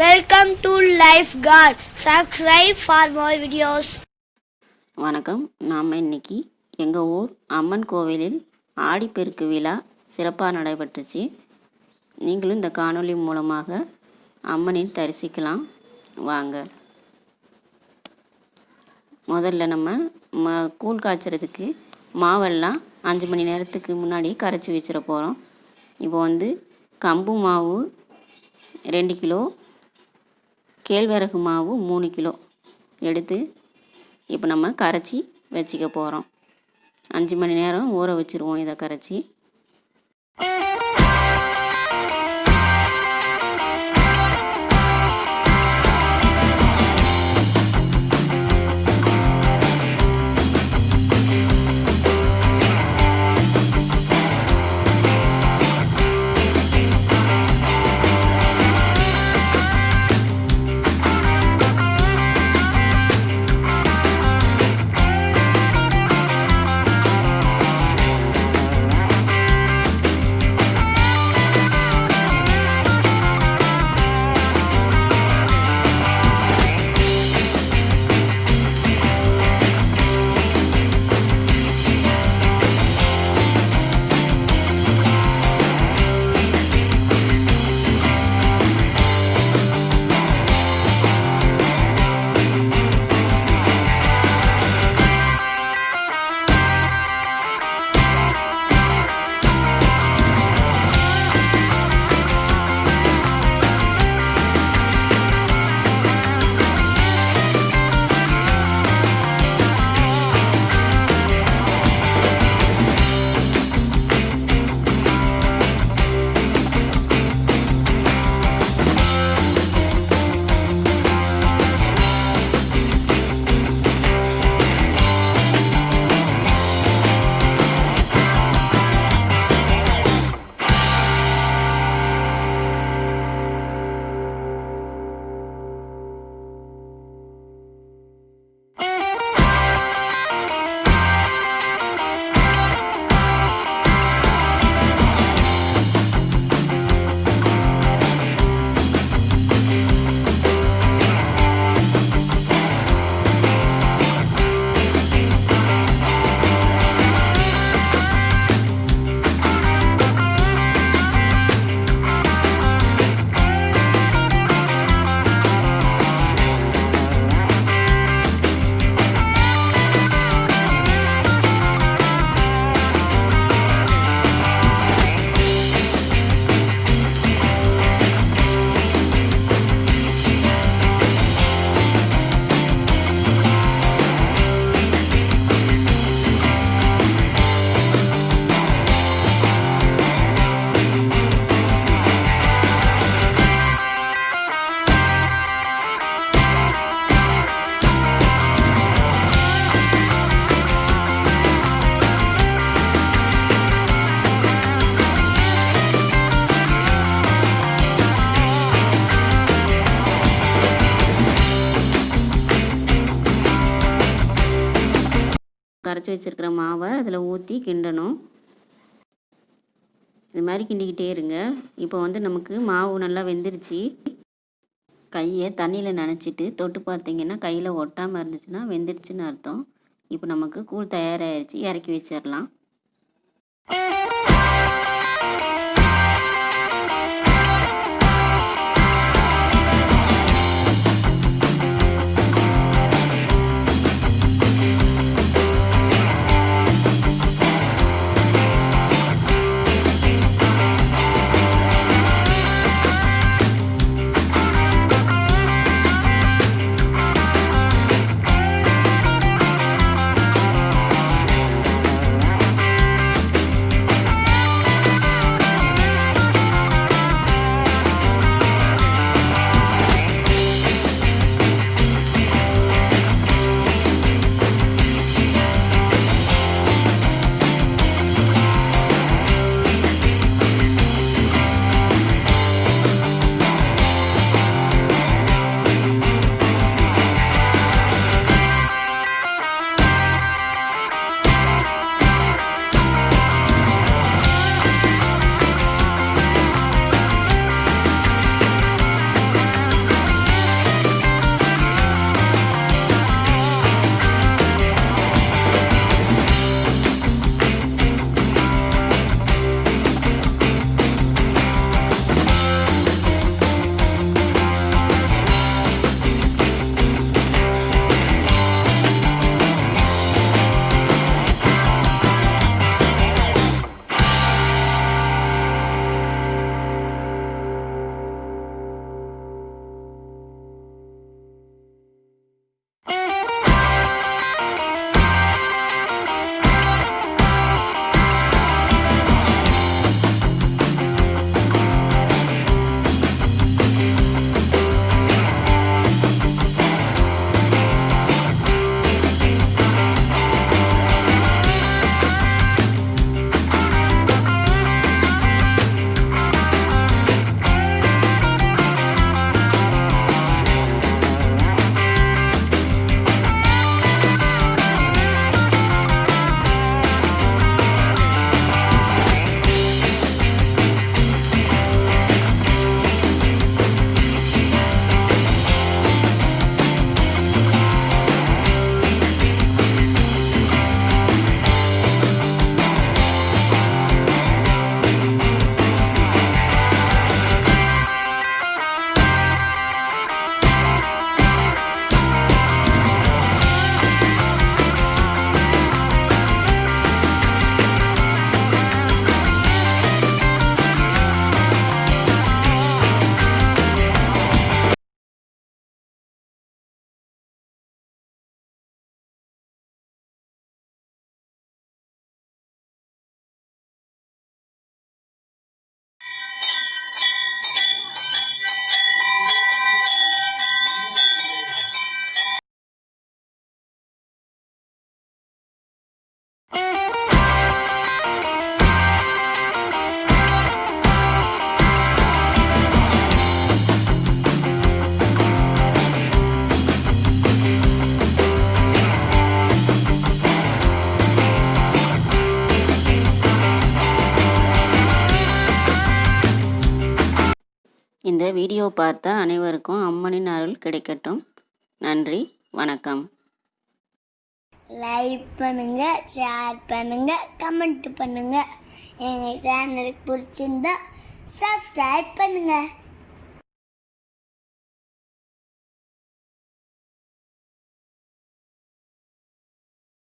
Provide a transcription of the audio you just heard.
Welcome to Lifeguard. Subscribe for more videos. வணக்கம். நாம் இன்னைக்கு எங்கள் ஊர் அம்மன் கோவிலில் ஆடிப்பெருக்கு விழா சிறப்பாக நடைபெற்றுச்சு. நீங்களும் இந்த காணொளி மூலமாக அம்மனின் தரிசிக்கலாம் வாங்க. முதல்ல நம்ம கூழ் காய்ச்சறதுக்கு மாவெல்லாம் 5 மணி நேரத்துக்கு முன்னாடி கரைச்சி வச்சிட போகிறோம். இப்போ கம்பு மாவு 2 கிலோ, கேழ்வரகு மாவு 3 கிலோ எடுத்து இப்போ நம்ம கரைச்சி வச்சுக்க போகிறோம். 5 மணி நேரம் ஊற வச்சுருவோம் இதை கரைச்சி. கரைச்சி வச்சுருக்கிற மாவை அதில் ஊற்றி கிண்டணும். இது மாதிரி கிண்டிக்கிட்டே இருங்க. இப்போ நமக்கு மாவு நல்லா வெந்துருச்சு. கையை தண்ணியில் நனைச்சிட்டு தொட்டு பார்த்தீங்கன்னா கையில் ஒட்டாமல் இருந்துச்சுன்னா வெந்துருச்சுன்னு அர்த்தம். இப்போ நமக்கு கூழ் தயாராகிடுச்சு. இறக்கி வச்சிடலாம். இந்த வீடியோ பார்த்த அனைவருக்கும் அம்மனின் அருள் கிடைக்கட்டும். நன்றி, வணக்கம். லைக் பண்ணுங்க, ஷேர் பண்ணுங்க, கமெண்ட் பண்ணுங்க. எங்க சேனலுக்கு பிடிச்சிருந்தா சப்ஸ்கிரைப் பண்ணுங்க.